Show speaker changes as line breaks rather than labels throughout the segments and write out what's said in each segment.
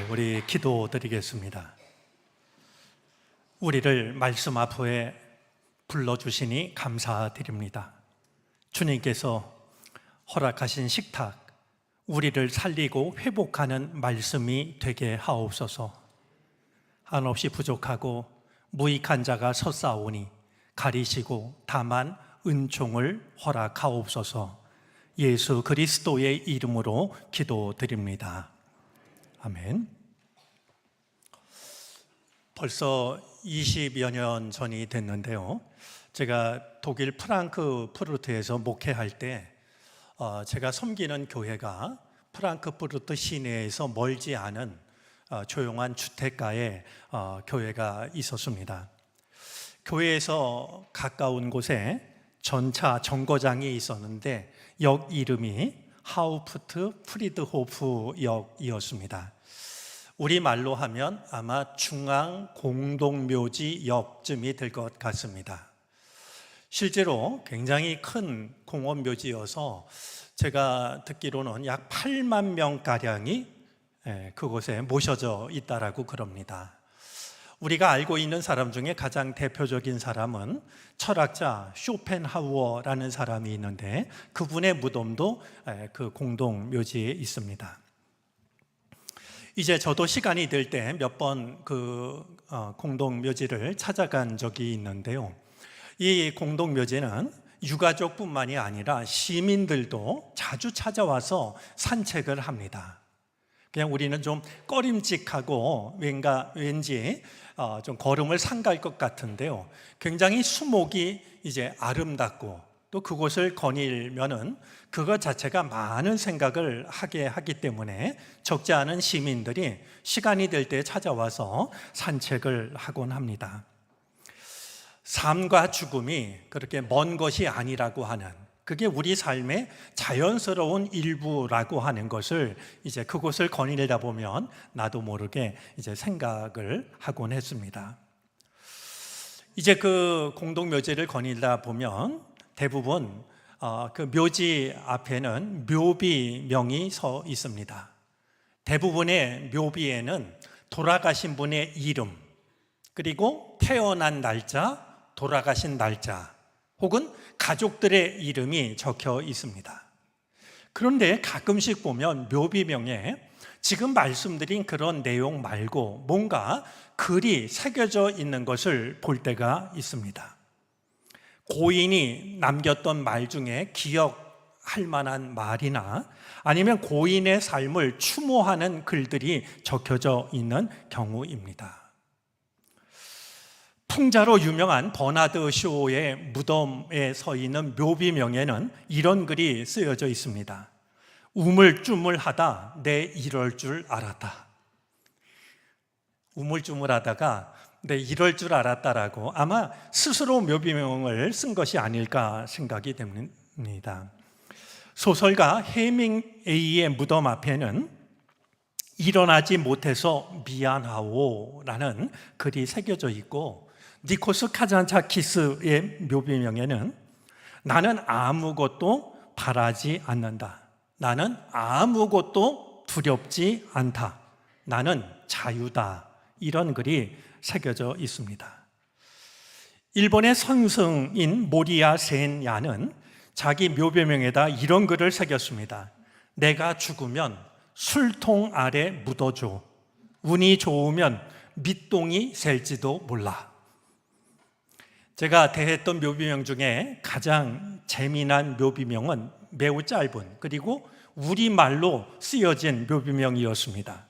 우리 기도드리겠습니다. 우리를 말씀 앞에 불러주시니 감사드립니다. 주님께서 허락하신 식탁, 우리를 살리고 회복하는 말씀이 되게 하옵소서. 한없이 부족하고 무익한 자가 섰사오니 가리시고 다만 은총을 허락하옵소서. 예수 그리스도의 이름으로 기도드립니다. 아멘. 벌써 20여 년 전이 됐는데요. 제가 독일 프랑크푸르트에서 목회할 때 제가 섬기는 교회가 프랑크푸르트 시내에서 멀지 않은 조용한 주택가에 교회가 있었습니다. 교회에서 가까운 곳에 전차 정거장이 있었는데 역 이름이 하우프트 프리드호프 역이었습니다. 우리말로 하면 아마 중앙 공동묘지 역쯤이 될 것 같습니다. 실제로 굉장히 큰 공원묘지여서 제가 듣기로는 약 8만 명가량이 그곳에 모셔져 있다라고 그럽니다. 우리가 알고 있는 사람 중에 가장 대표적인 사람은 철학자 쇼펜하우어라는 사람이 있는데 그분의 무덤도 그 공동묘지에 있습니다. 이제 저도 시간이 될 때 몇 번 그 공동묘지를 찾아간 적이 있는데요. 이 공동묘지는 유가족뿐만이 아니라 시민들도 자주 찾아와서 산책을 합니다. 그냥 우리는 좀 꺼림직하고 왠지 좀 걸음을 삼갈 것 같은데요. 굉장히 수목이 이제 아름답고 또 그곳을 거닐면은 그것 자체가 많은 생각을 하게 하기 때문에 적지 않은 시민들이 시간이 될 때 찾아와서 산책을 하곤 합니다. 삶과 죽음이 그렇게 먼 것이 아니라고 하는, 그게 우리 삶의 자연스러운 일부라고 하는 것을 이제 그곳을 거닐다 보면 나도 모르게 이제 생각을 하곤 했습니다. 이제 그 공동묘지를 거닐다 보면 대부분 그 묘지 앞에는 묘비명이 서 있습니다. 대부분의 묘비에는 돌아가신 분의 이름, 그리고 태어난 날짜, 돌아가신 날짜, 혹은 가족들의 이름이 적혀 있습니다. 그런데 가끔씩 보면 묘비명에 지금 말씀드린 그런 내용 말고 뭔가 글이 새겨져 있는 것을 볼 때가 있습니다. 고인이 남겼던 말 중에 기억할 만한 말이나 아니면 고인의 삶을 추모하는 글들이 적혀져 있는 경우입니다. 풍자로 유명한 버나드 쇼의 무덤에 서 있는 묘비명에는 이런 글이 쓰여져 있습니다. 우물쭈물하다 내 이럴 줄 알았다. 우물쭈물하다가 네, 이럴 줄 알았다라고 아마 스스로 묘비명을 쓴 것이 아닐까 생각이 됩니다. 소설가 해밍웨이의 무덤 앞에는 일어나지 못해서 미안하오라는 글이 새겨져 있고, 니코스 카잔차키스의 묘비명에는 나는 아무것도 바라지 않는다, 나는 아무것도 두렵지 않다, 나는 자유다, 이런 글이 새겨져 있습니다. 일본의 선승인 모리야 센야는 자기 묘비명에다 이런 글을 새겼습니다. 내가 죽으면 술통 아래 묻어줘. 운이 좋으면 밑동이 셀지도 몰라. 제가 대했던 묘비명 중에 가장 재미난 묘비명은 매우 짧은, 그리고 우리말로 쓰여진 묘비명이었습니다.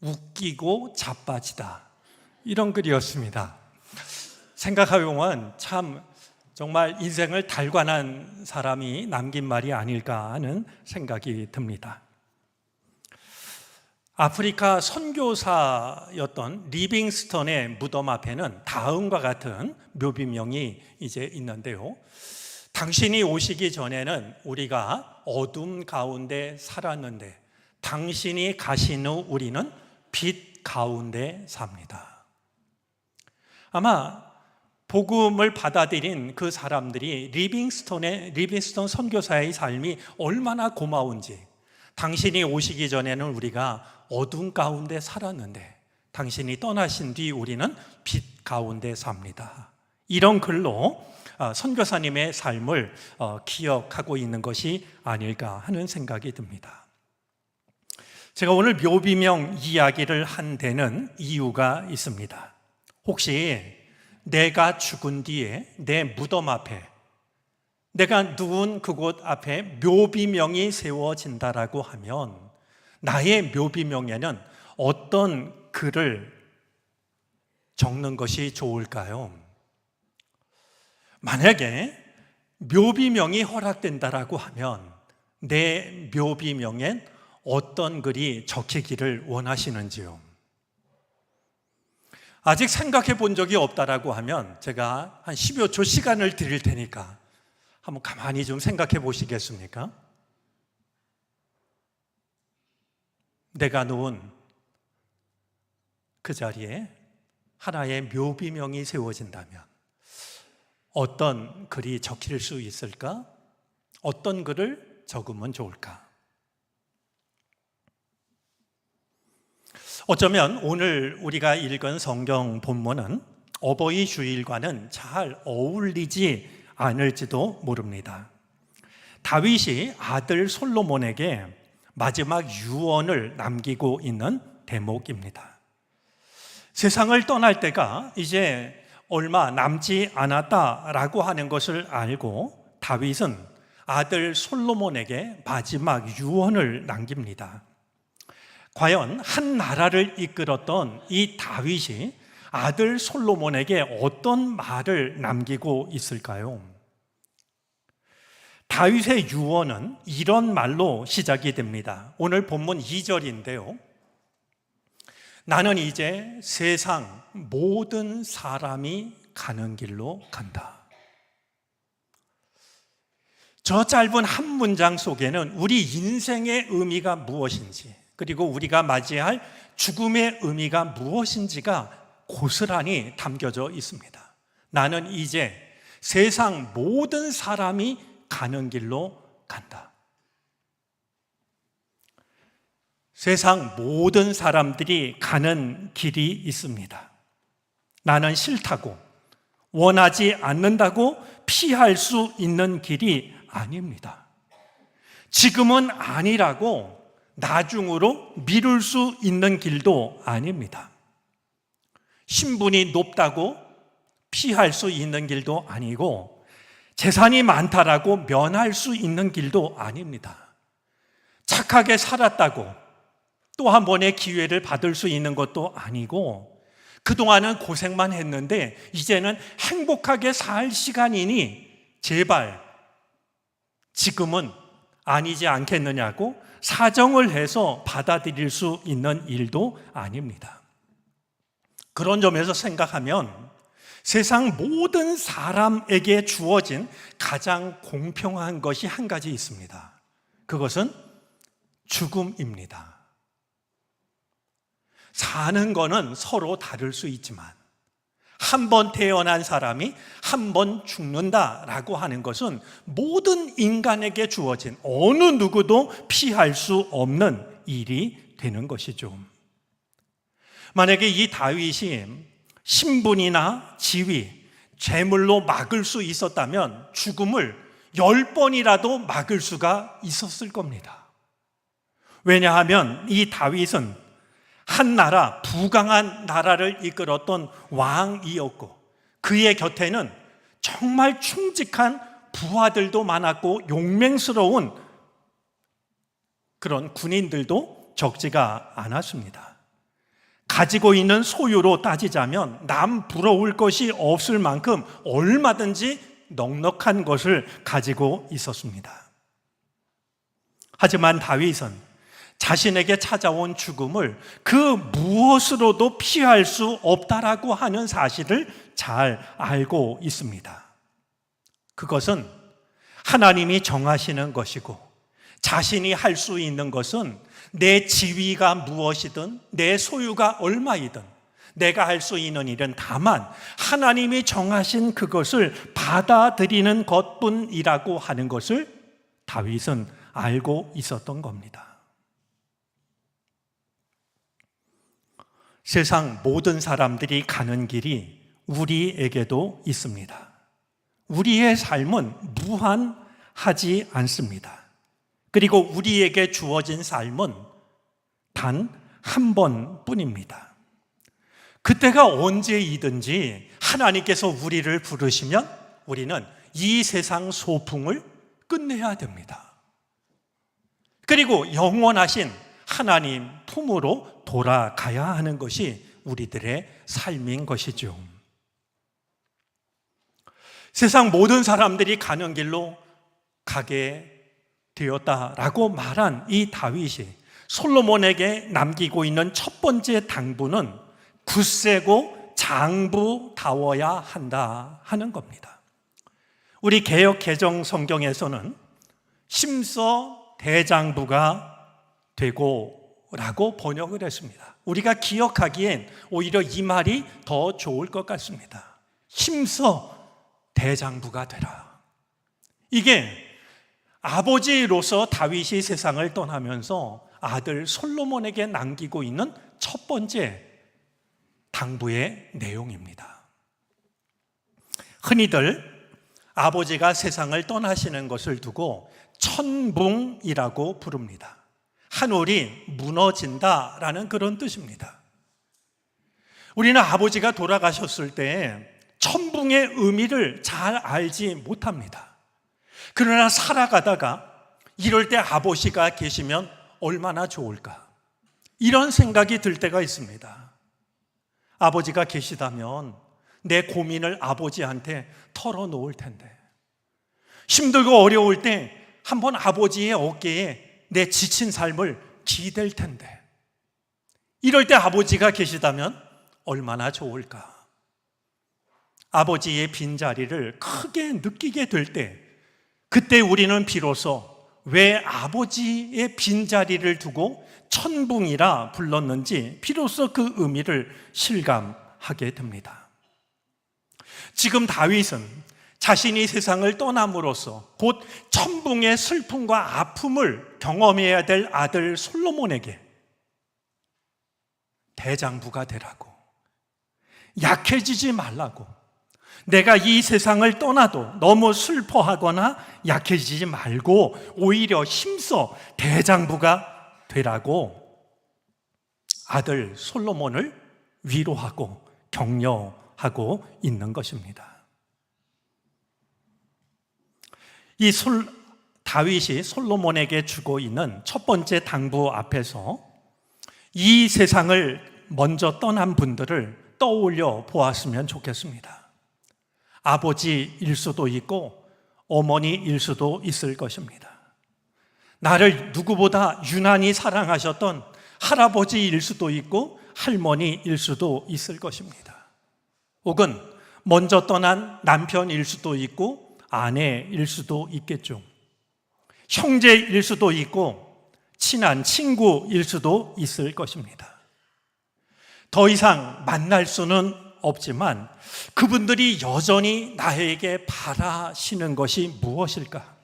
웃기고 자빠지다, 이런 글이었습니다. 생각해보면 참 정말 인생을 달관한 사람이 남긴 말이 아닐까 하는 생각이 듭니다. 아프리카 선교사였던 리빙스턴의 무덤 앞에는 다음과 같은 묘비명이 이제 있는데요. 당신이 오시기 전에는 우리가 어둠 가운데 살았는데 당신이 가신 후 우리는 빛 가운데 삽니다. 아마 복음을 받아들인 그 사람들이 리빙스턴 선교사의 삶이 얼마나 고마운지, 당신이 오시기 전에는 우리가 어둠 가운데 살았는데 당신이 떠나신 뒤 우리는 빛 가운데 삽니다. 이런 글로 선교사님의 삶을 기억하고 있는 것이 아닐까 하는 생각이 듭니다. 제가 오늘 묘비명 이야기를 한 데는 이유가 있습니다. 혹시 내가 죽은 뒤에 내 무덤 앞에, 내가 누운 그곳 앞에 묘비명이 세워진다라고 하면 나의 묘비명에는 어떤 글을 적는 것이 좋을까요? 만약에 묘비명이 허락된다라고 하면 내 묘비명엔 어떤 글이 적히기를 원하시는지요? 아직 생각해 본 적이 없다라고 하면 제가 한 10여 초 시간을 드릴 테니까 한번 가만히 좀 생각해 보시겠습니까? 내가 누운 그 자리에 하나의 묘비명이 세워진다면 어떤 글이 적힐 수 있을까? 어떤 글을 적으면 좋을까? 어쩌면 오늘 우리가 읽은 성경 본문은 어버이 주일과는 잘 어울리지 않을지도 모릅니다. 다윗이 아들 솔로몬에게 마지막 유언을 남기고 있는 대목입니다. 세상을 떠날 때가 이제 얼마 남지 않았다라고 하는 것을 알고 다윗은 아들 솔로몬에게 마지막 유언을 남깁니다. 과연 한 나라를 이끌었던 이 다윗이 아들 솔로몬에게 어떤 말을 남기고 있을까요? 다윗의 유언은 이런 말로 시작이 됩니다. 오늘 본문 2절인데요. 나는 이제 세상 모든 사람이 가는 길로 간다. 저 짧은 한 문장 속에는 우리 인생의 의미가 무엇인지, 그리고 우리가 맞이할 죽음의 의미가 무엇인지가 고스란히 담겨져 있습니다. 나는 이제 세상 모든 사람이 가는 길로 간다. 세상 모든 사람들이 가는 길이 있습니다. 나는 싫다고, 원하지 않는다고 피할 수 있는 길이 아닙니다. 지금은 아니라고 나중으로 미룰 수 있는 길도 아닙니다. 신분이 높다고 피할 수 있는 길도 아니고 재산이 많다라고 면할 수 있는 길도 아닙니다. 착하게 살았다고 또 한 번의 기회를 받을 수 있는 것도 아니고 그동안은 고생만 했는데 이제는 행복하게 살 시간이니 제발 지금은 아니지 않겠느냐고 사정을 해서 받아들일 수 있는 일도 아닙니다. 그런 점에서 생각하면 세상 모든 사람에게 주어진 가장 공평한 것이 한 가지 있습니다. 그것은 죽음입니다. 사는 거는 서로 다를 수 있지만 한 번 태어난 사람이 한 번 죽는다라고 하는 것은 모든 인간에게 주어진 어느 누구도 피할 수 없는 일이 되는 것이죠. 만약에 이 다윗이 신분이나 지위, 재물로 막을 수 있었다면 죽음을 10번이라도 막을 수가 있었을 겁니다. 왜냐하면 이 다윗은 한 나라, 부강한 나라를 이끌었던 왕이었고 그의 곁에는 정말 충직한 부하들도 많았고 용맹스러운 그런 군인들도 적지가 않았습니다. 가지고 있는 소유로 따지자면 남 부러울 것이 없을 만큼 얼마든지 넉넉한 것을 가지고 있었습니다. 하지만 다윗은 자신에게 찾아온 죽음을 그 무엇으로도 피할 수 없다라고 하는 사실을 잘 알고 있습니다. 그것은 하나님이 정하시는 것이고 자신이 할 수 있는 것은 내 지위가 무엇이든 내 소유가 얼마이든 내가 할 수 있는 일은 다만 하나님이 정하신 그것을 받아들이는 것뿐이라고 하는 것을 다윗은 알고 있었던 겁니다. 세상 모든 사람들이 가는 길이 우리에게도 있습니다. 우리의 삶은 무한하지 않습니다. 그리고 우리에게 주어진 삶은 단 한 번뿐입니다. 그때가 언제이든지 하나님께서 우리를 부르시면 우리는 이 세상 소풍을 끝내야 됩니다. 그리고 영원하신 하나님 품으로 돌아가야 하는 것이 우리들의 삶인 것이죠. 세상 모든 사람들이 가는 길로 가게 되었다라고 말한 이 다윗이 솔로몬에게 남기고 있는 첫 번째 당부는 굳세고 장부다워야 한다 하는 겁니다. 우리 개역 개정 성경에서는 심서 대장부가 되고라고 번역을 했습니다. 우리가 기억하기엔 오히려 이 말이 더 좋을 것 같습니다. 심서 대장부가 되라. 이게 아버지로서 다윗이 세상을 떠나면서 아들 솔로몬에게 남기고 있는 첫 번째 당부의 내용입니다. 흔히들 아버지가 세상을 떠나시는 것을 두고 천붕이라고 부릅니다. 하늘이 무너진다라는 그런 뜻입니다. 우리는 아버지가 돌아가셨을 때 천붕의 의미를 잘 알지 못합니다. 그러나 살아가다가 이럴 때 아버지가 계시면 얼마나 좋을까? 이런 생각이 들 때가 있습니다. 아버지가 계시다면 내 고민을 아버지한테 털어놓을 텐데, 힘들고 어려울 때 한번 아버지의 어깨에 내 지친 삶을 기댈 텐데, 이럴 때 아버지가 계시다면 얼마나 좋을까? 아버지의 빈자리를 크게 느끼게 될 때, 그때 우리는 비로소 왜 아버지의 빈자리를 두고 천붕이라 불렀는지 비로소 그 의미를 실감하게 됩니다. 지금 다윗은 자신이 세상을 떠남으로써 곧 천붕의 슬픔과 아픔을 경험해야 될 아들 솔로몬에게 대장부가 되라고, 약해지지 말라고, 내가 이 세상을 떠나도 너무 슬퍼하거나 약해지지 말고 오히려 힘써 대장부가 되라고 아들 솔로몬을 위로하고 격려하고 있는 것입니다. 이 다윗이 솔로몬에게 주고 있는 첫 번째 당부 앞에서 이 세상을 먼저 떠난 분들을 떠올려 보았으면 좋겠습니다. 아버지일 수도 있고 어머니일 수도 있을 것입니다. 나를 누구보다 유난히 사랑하셨던 할아버지일 수도 있고 할머니일 수도 있을 것입니다. 혹은 먼저 떠난 남편일 수도 있고 아내일 수도 있겠죠. 형제일 수도 있고 친한 친구일 수도 있을 것입니다. 더 이상 만날 수는 없지만 그분들이 여전히 나에게 바라시는 것이 무엇일까?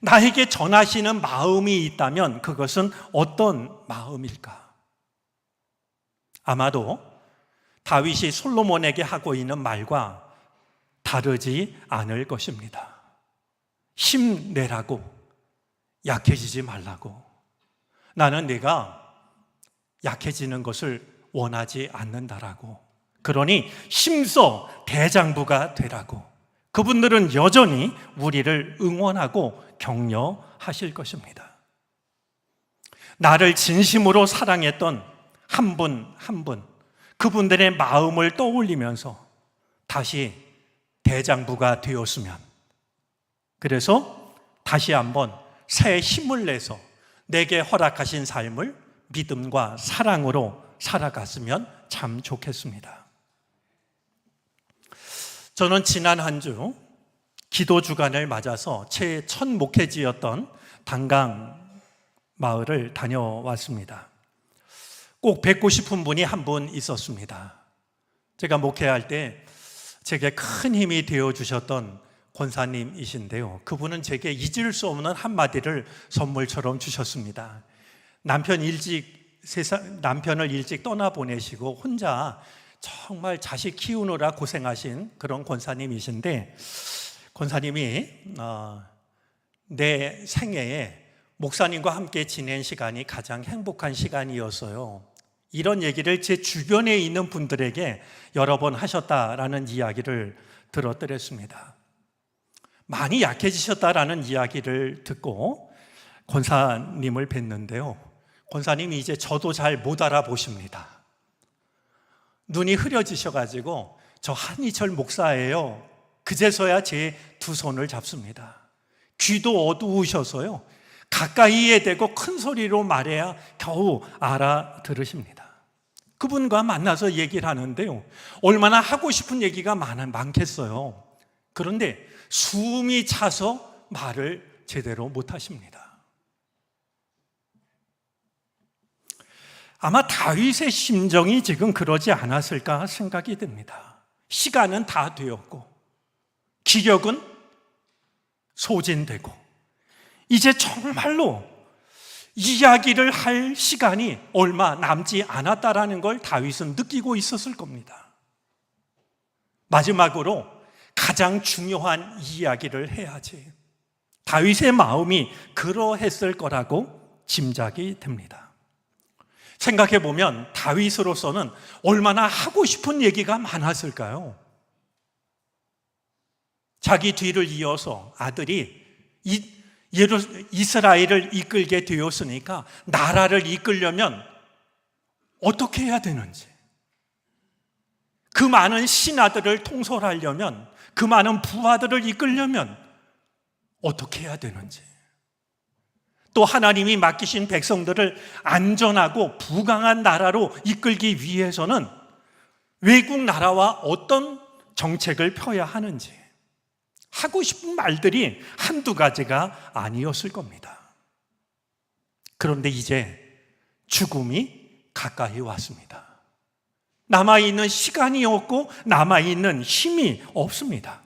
나에게 전하시는 마음이 있다면 그것은 어떤 마음일까? 아마도 다윗이 솔로몬에게 하고 있는 말과 다르지 않을 것입니다. 힘내라고, 약해지지 말라고. 나는 네가 약해지는 것을 원하지 않는다라고. 그러니 힘써 대장부가 되라고. 그분들은 여전히 우리를 응원하고 격려하실 것입니다. 나를 진심으로 사랑했던 한 분 한 분, 그분들의 마음을 떠올리면서 다시 대장부가 되었으면, 그래서 다시 한번 새 힘을 내서 내게 허락하신 삶을 믿음과 사랑으로 살아갔으면 참 좋겠습니다. 저는 지난 한 주 기도 주간을 맞아서 제 첫 목회지였던 단강 마을을 다녀왔습니다. 꼭 뵙고 싶은 분이 한 분 있었습니다. 제가 목회할 때 제게 큰 힘이 되어주셨던 권사님이신데요, 그분은 제게 잊을 수 없는 한마디를 선물처럼 주셨습니다. 남편 일찍 남편을 일찍 떠나보내시고 혼자 정말 자식 키우느라 고생하신 그런 권사님이신데, 권사님이 내 생애에 목사님과 함께 지낸 시간이 가장 행복한 시간이었어요. 이런 얘기를 제 주변에 있는 분들에게 여러 번 하셨다라는 이야기를 들었더랬습니다. 많이 약해지셨다라는 이야기를 듣고 권사님을 뵀는데요. 권사님이 이제 저도 잘 못 알아보십니다. 눈이 흐려지셔가지고 저 한희철 목사예요. 그제서야 제 두 손을 잡습니다. 귀도 어두우셔서요. 가까이에 대고 큰 소리로 말해야 겨우 알아들으십니다. 그분과 만나서 얘기를 하는데요. 얼마나 하고 싶은 얘기가 많겠어요. 그런데 숨이 차서 말을 제대로 못하십니다. 아마 다윗의 심정이 지금 그러지 않았을까 생각이 듭니다. 시간은 다 되었고 기력은 소진되고 이제 정말로 이야기를 할 시간이 얼마 남지 않았다라는 걸 다윗은 느끼고 있었을 겁니다. 마지막으로 가장 중요한 이야기를 해야지. 다윗의 마음이 그러했을 거라고 짐작이 됩니다. 생각해 보면 다윗으로서는 얼마나 하고 싶은 얘기가 많았을까요? 자기 뒤를 이어서 아들이 이스라엘을 이끌게 되었으니까 나라를 이끌려면 어떻게 해야 되는지, 그 많은 신하들을 통솔하려면, 그 많은 부하들을 이끌려면 어떻게 해야 되는지, 또 하나님이 맡기신 백성들을 안전하고 부강한 나라로 이끌기 위해서는 외국 나라와 어떤 정책을 펴야 하는지, 하고 싶은 말들이 한두 가지가 아니었을 겁니다. 그런데 이제 죽음이 가까이 왔습니다. 남아있는 시간이 없고 남아있는 힘이 없습니다.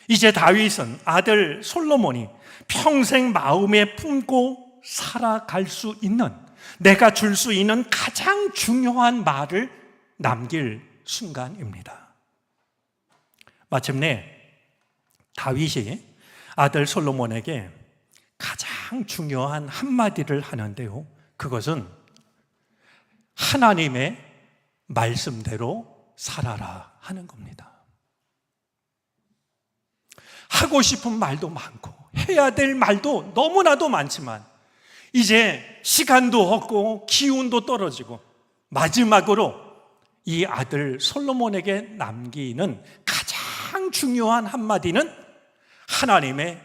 이제 다윗은 아들 솔로몬이 평생 마음에 품고 살아갈 수 있는, 내가 줄 수 있는 가장 중요한 말을 남길 순간입니다. 마침내 다윗이 아들 솔로몬에게 가장 중요한 한마디를 하는데요. 그것은 하나님의 말씀대로 살아라 하는 겁니다. 하고 싶은 말도 많고 해야 될 말도 너무나도 많지만 이제 시간도 없고 기운도 떨어지고 마지막으로 이 아들 솔로몬에게 남기는 가장 중요한 한마디는 하나님의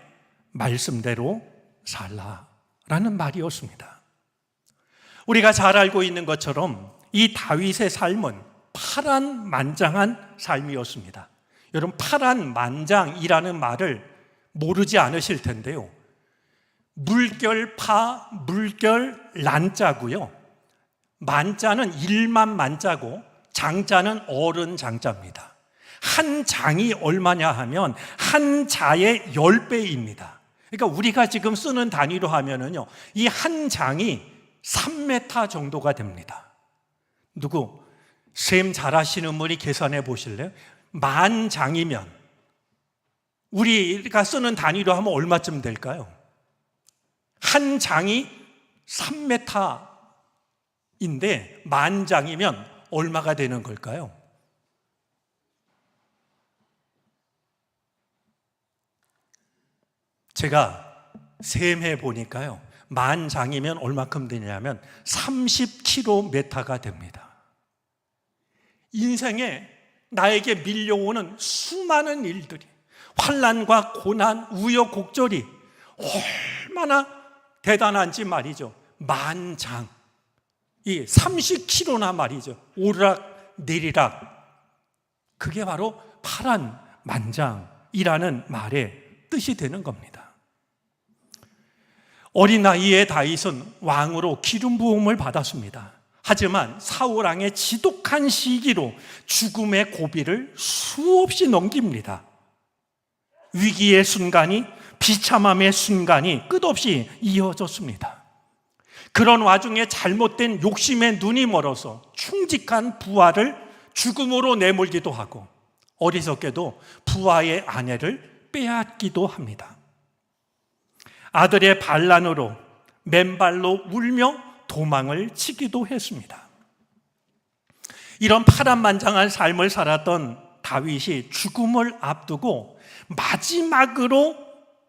말씀대로 살라라는 말이었습니다. 우리가 잘 알고 있는 것처럼 이 다윗의 삶은 파란만장한 삶이었습니다. 여러분, 파란만장이라는 말을 모르지 않으실 텐데요. 물결파, 물결란자고요. 만자는 일만 만자고 장자는 어른 장자입니다. 한 장이 얼마냐 하면 한 자의 10배입니다. 그러니까 우리가 지금 쓰는 단위로 하면은요, 이 한 장이 3m 정도가 됩니다. 누구 셈 잘하시는 분이 계산해 보실래요? 10,000장이면 우리가 쓰는 단위로 하면 얼마쯤 될까요? 한 장이 3m인데 10,000장이면 얼마가 되는 걸까요? 제가 셈해 보니까요, 10,000장이면 얼마큼 되냐면 30km가 됩니다. 인생에 나에게 밀려오는 수많은 일들이, 환난과 고난, 우여곡절이 얼마나 대단한지 말이죠. 10,000장, 이 30km나 말이죠. 오르락 내리락, 그게 바로 파란만장이라는 말의 뜻이 되는 겁니다. 어린 나이에 다윗은 왕으로 기름 부음을 받았습니다. 하지만 사울 왕의 지독한 시기로 죽음의 고비를 수없이 넘깁니다. 위기의 순간이, 비참함의 순간이 끝없이 이어졌습니다. 그런 와중에 잘못된 욕심에 눈이 멀어서 충직한 부하를 죽음으로 내몰기도 하고 어리석게도 부하의 아내를 빼앗기도 합니다. 아들의 반란으로 맨발로 울며 도망을 치기도 했습니다. 이런 파란만장한 삶을 살았던 다윗이 죽음을 앞두고 마지막으로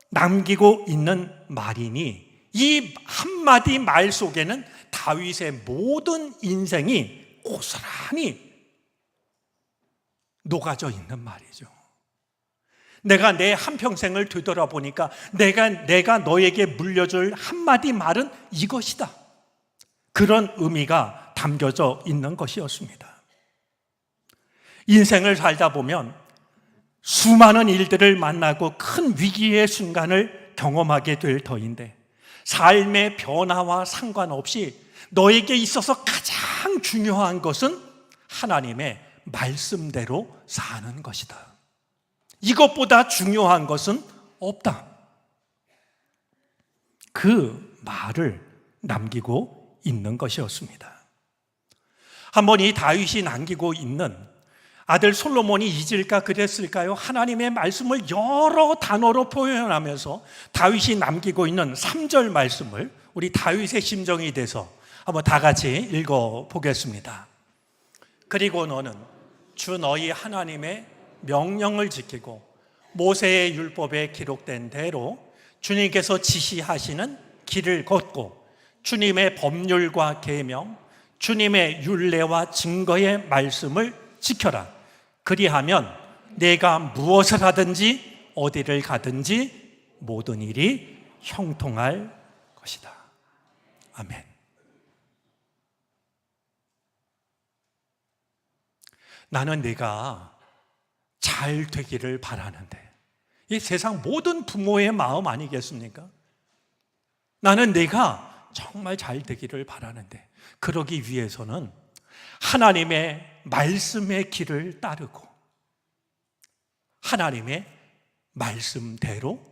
남기고 있는 말이니 이 한마디 말 속에는 다윗의 모든 인생이 고스란히 녹아져 있는 말이죠. 내가 내 한평생을 되돌아보니까 내가 너에게 물려줄 한마디 말은 이것이다. 그런 의미가 담겨져 있는 것이었습니다. 인생을 살다 보면 수많은 일들을 만나고 큰 위기의 순간을 경험하게 될 터인데 삶의 변화와 상관없이 너에게 있어서 가장 중요한 것은 하나님의 말씀대로 사는 것이다. 이것보다 중요한 것은 없다. 그 말을 남기고 있는 것이었습니다. 한번 이 다윗이 남기고 있는 아들 솔로몬이 잊을까 그랬을까요? 하나님의 말씀을 여러 단어로 표현하면서 다윗이 남기고 있는 3절 말씀을 우리 다윗의 심정이 돼서 한번 다 같이 읽어보겠습니다. 그리고 너는 주 너희 하나님의 명령을 지키고 모세의 율법에 기록된 대로 주님께서 지시하시는 길을 걷고 주님의 법률과 계명, 주님의 율례와 증거의 말씀을 지켜라. 그리하면 내가 무엇을 하든지 어디를 가든지 모든 일이 형통할 것이다. 아멘. 나는 내가 잘 되기를 바라는데 이 세상 모든 부모의 마음 아니겠습니까? 나는 내가 정말 잘 되기를 바라는데 그러기 위해서는 하나님의 말씀의 길을 따르고 하나님의 말씀대로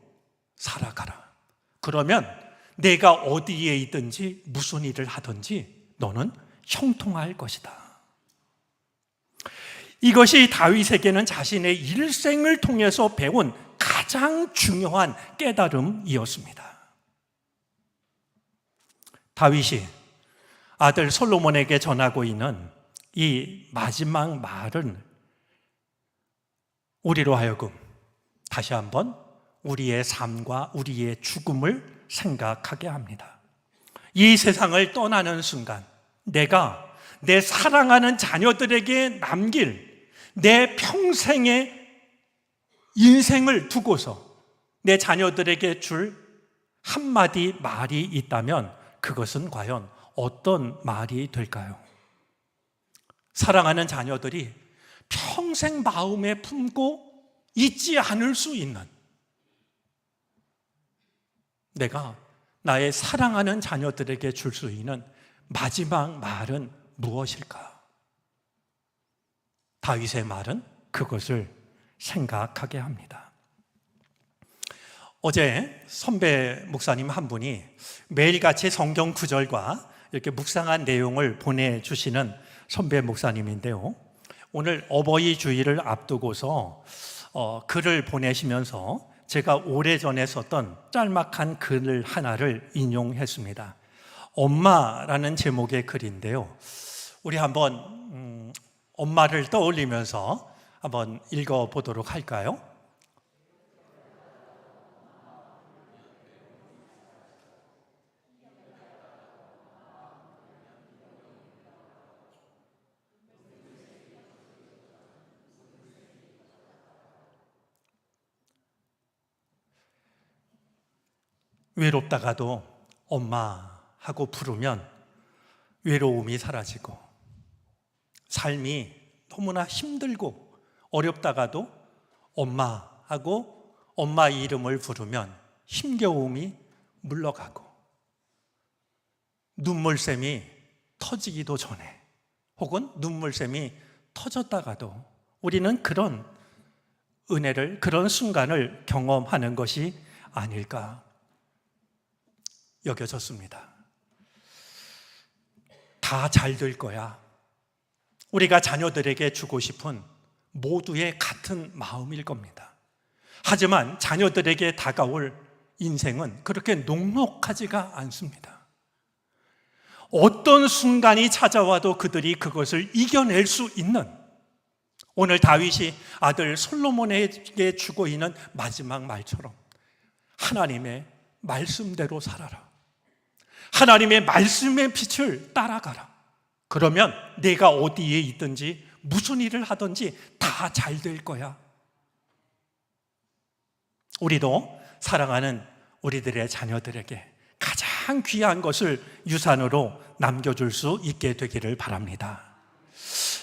살아가라. 그러면 내가 어디에 있든지 무슨 일을 하든지 너는 형통할 것이다. 이것이 다윗에게는 자신의 일생을 통해서 배운 가장 중요한 깨달음이었습니다. 다윗이 아들 솔로몬에게 전하고 있는 이 마지막 말은 우리로 하여금 다시 한번 우리의 삶과 우리의 죽음을 생각하게 합니다. 이 세상을 떠나는 순간 내가 내 사랑하는 자녀들에게 남길 내 평생의 인생을 두고서 내 자녀들에게 줄 한마디 말이 있다면 그것은 과연 어떤 말이 될까요? 사랑하는 자녀들이 평생 마음에 품고 잊지 않을 수 있는 내가 나의 사랑하는 자녀들에게 줄 수 있는 마지막 말은 무엇일까? 다윗의 말은 그것을 생각하게 합니다. 어제 선배 목사님 한 분이 매일같이 성경 구절과 이렇게 묵상한 내용을 보내주시는 선배 목사님인데요. 오늘 어버이 주일을 앞두고서 글을 보내시면서 제가 오래전에 썼던 짤막한 글 하나를 인용했습니다. 엄마라는 제목의 글인데요. 우리 한번 엄마를 떠올리면서 한번 읽어보도록 할까요? 외롭다가도 엄마 하고 부르면 외로움이 사라지고 삶이 너무나 힘들고 어렵다가도 엄마 하고 엄마 이름을 부르면 힘겨움이 물러가고 눈물샘이 터지기도 전에 혹은 눈물샘이 터졌다가도 우리는 그런 은혜를 그런 순간을 경험하는 것이 아닐까 여겨졌습니다. 다 잘 될 거야. 우리가 자녀들에게 주고 싶은 모두의 같은 마음일 겁니다. 하지만 자녀들에게 다가올 인생은 그렇게 녹록하지가 않습니다. 어떤 순간이 찾아와도 그들이 그것을 이겨낼 수 있는, 오늘 다윗이 아들 솔로몬에게 주고 있는 마지막 말처럼 하나님의 말씀대로 살아라. 하나님의 말씀의 빛을 따라가라. 그러면 내가 어디에 있든지 무슨 일을 하든지 다 잘 될 거야. 우리도 사랑하는 우리들의 자녀들에게 가장 귀한 것을 유산으로 남겨줄 수 있게 되기를 바랍니다.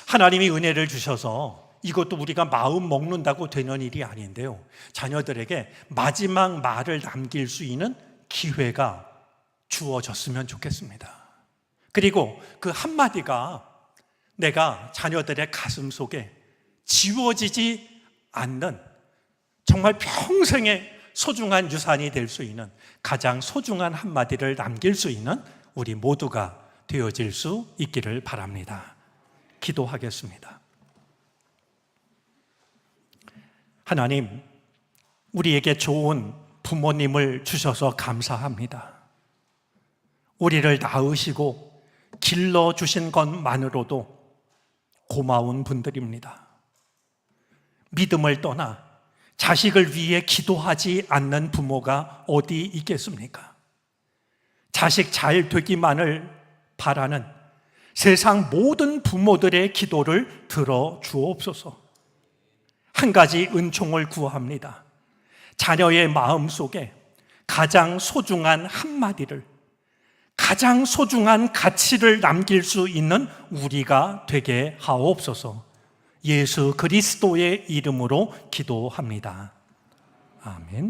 하나님이 은혜를 주셔서 이것도 우리가 마음 먹는다고 되는 일이 아닌데요, 자녀들에게 마지막 말을 남길 수 있는 기회가 주어졌으면 좋겠습니다. 그리고 그 한마디가 내가 자녀들의 가슴 속에 지워지지 않는 정말 평생의 소중한 유산이 될 수 있는 가장 소중한 한마디를 남길 수 있는 우리 모두가 되어질 수 있기를 바랍니다. 기도하겠습니다. 하나님, 우리에게 좋은 부모님을 주셔서 감사합니다. 우리를 낳으시고 길러주신 것만으로도 고마운 분들입니다. 믿음을 떠나 자식을 위해 기도하지 않는 부모가 어디 있겠습니까? 자식 잘 되기만을 바라는 세상 모든 부모들의 기도를 들어 주옵소서. 한 가지 은총을 구합니다. 자녀의 마음 속에 가장 소중한 한마디를, 가장 소중한 가치를 남길 수 있는 우리가 되게 하옵소서. 예수 그리스도의 이름으로 기도합니다. 아멘.